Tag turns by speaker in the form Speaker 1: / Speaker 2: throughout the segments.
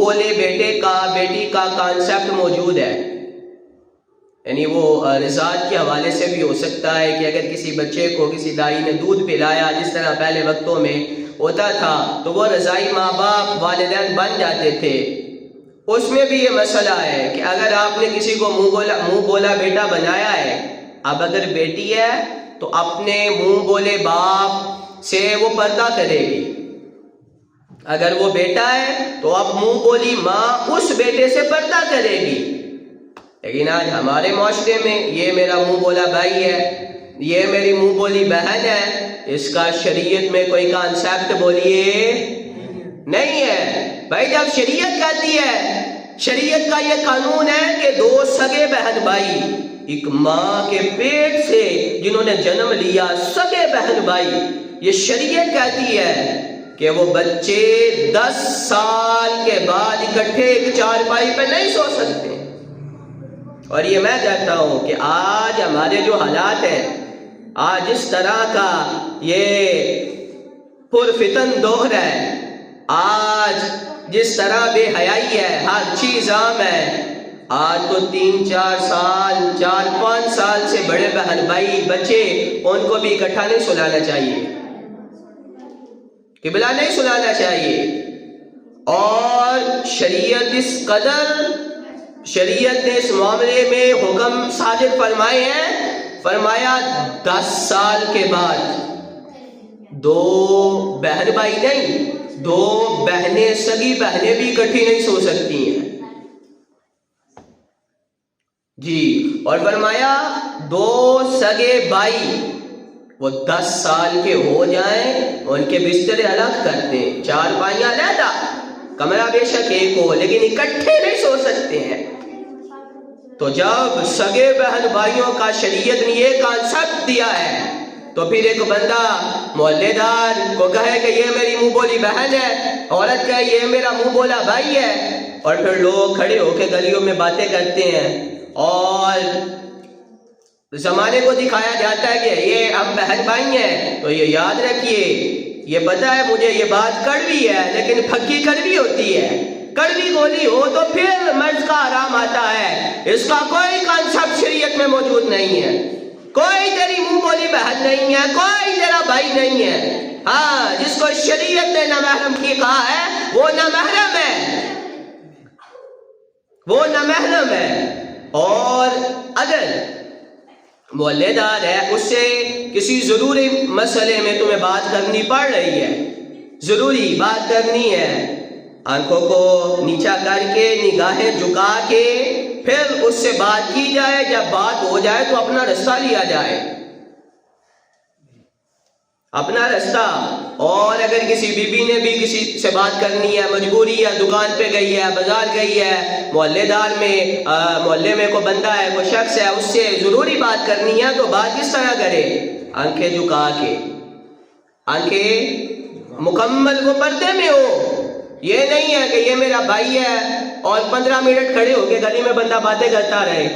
Speaker 1: بولے بیٹی کا کانسیپٹ موجود ہے. یعنی وہ رضاعت کے حوالے سے بھی ہو سکتا ہے کہ اگر کسی بچے کو کسی دائی نے دودھ پلایا جس طرح پہلے وقتوں میں ہوتا تھا تو وہ رضائی ماں باپ والدین بن جاتے تھے. اس میں بھی یہ مسئلہ ہے کہ اگر آپ نے کسی کو منہ بولا بیٹا بنایا ہے، اب اگر بیٹی ہے تو اپنے منہ بولے باپ سے وہ پردہ کرے گی. اگر وہ بیٹا ہے تو اب منہ بولی ماں اس بیٹے سے پردہ کرے گی. لیکن آج ہمارے معاشرے میں یہ میرا منہ بولا بھائی ہے، یہ میری منہ بولی بہن ہے، اس کا شریعت میں کوئی کانسیپٹ بولیے نہیں ہے. بھائی جب شریعت کہتی ہے، شریعت کا یہ قانون ہے کہ دو سگے بہن بھائی ایک ماں کے پیٹ سے جنہوں نے جنم لیا، سگے بہن بھائی، یہ شریعت کہتی ہے کہ وہ بچے 10 سال کے بعد اکٹھے ایک چارپائی پہ نہیں سو سکتے. اور یہ میں کہتا ہوں کہ آج ہمارے جو حالات ہیں، آج اس طرح کا یہ پرفتن دور ہے، آج جس طرح بے حیائی ہے، ہر چیز عام ہے. آج تو 3-4 سال 4-5 سال سے بڑے بہن بھائی بچے، ان کو بھی اکٹھا نہیں سلانا چاہیے، قبلہ نہیں سلانا چاہیے. اور شریعت نے اس معاملے میں حکم صادر فرمائے ہیں. فرمایا 10 سال کے بعد 2 بہن بھائی نہیں، 2 بہنیں، سگی بہنیں بھی اکٹھی نہیں سو سکتی ہیں جی. اور فرمایا 2 سگے بھائی وہ 10 سال کے ہو جائیں، ان کے بسترے الگ کر دیں، چارپائیاں علیحدہ، کمرہ بے شک ایک ہو لیکن اکٹھے نہیں سو سکتے ہیں. تو جب سگے بہن بھائیوں کا شریعت نے یہ کانسیپٹ دیا ہے تو پھر ایک بندہ محلے دار کو کہے کہ یہ میری منہ بولی بہن ہے، عورت کہے یہ میرا منہ بولا بھائی ہے، اور پھر لوگ کھڑے ہو کے گلیوں میں باتیں کرتے ہیں اور زمانے کو دکھایا جاتا ہے کہ یہ ہم بہن بھائی ہیں. تو یہ یاد رکھیے، یہ پتہ ہے مجھے یہ بات کڑوی ہے لیکن پھکی کڑوی ہوتی ہے. کڑوی گولی ہو تو پھر مرض کا آرام آتا ہے. اس کا کوئی کانسیپٹ شریعت میں موجود نہیں ہے. کوئی تیری منہ بولی بہن نہیں ہے، کوئی تیرا بھائی نہیں ہے. ہاں، جس کو شریعت نے نامحرم کی کہا ہے وہ نامحرم ہے، وہ نامحرم ہے. اور اگر محلے دار ہے، اس سے کسی ضروری مسئلے میں تمہیں بات کرنی پڑ رہی ہے، ضروری بات کرنی ہے، آنکھوں کو نیچا کر کے، نگاہیں جھکا کے پھر اس سے بات کی جائے. جب بات ہو جائے تو اپنا رستہ لیا جائے، اپنا رستہ. اور اگر کسی بی بی نے بھی کسی سے بات کرنی ہے، مجبوری ہے، دکان پہ گئی ہے، بازار گئی ہے، محلے میں کوئی بندہ ہے، کوئی شخص ہے، اس سے ضروری بات کرنی ہے تو بات کس طرح کرے؟ آنکھیں جھکا کے، آنکھیں مکمل وہ پردے میں ہو. یہ نہیں ہے کہ یہ میرا بھائی ہے اور 15 منٹ کھڑے ہو کے گلی میں بندہ باتیں کرتا رہے.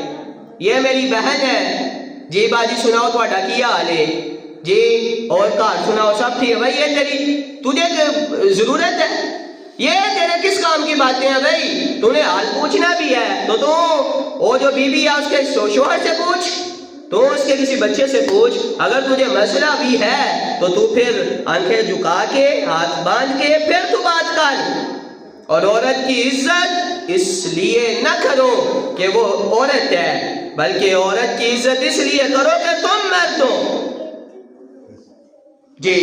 Speaker 1: یہ میری بہن ہے، جی باجی سناؤ تھوڑا کیا حال ہے جی، اور کار سناؤ سب ٹھیک ہے. بھائی یہ تجھے ضرورت ہے، یہ تیرے کس کام کی باتیں ہیں بھائی؟ تو نے حال پوچھنا بھی ہے تو وہ جو بیوی ہے اس کے شوہر سے پوچھ، تو اس کے کسی بچے سے پوچھ. اگر تجھے مسئلہ بھی ہے تو پھر آنکھیں جھکا کے، ہاتھ باندھ کے پھر تو بات کر. اور عورت کی عزت اس لیے نہ کرو کہ وہ عورت ہے، بلکہ عورت کی عزت اس لیے کرو کہ تم مرد ہو جی.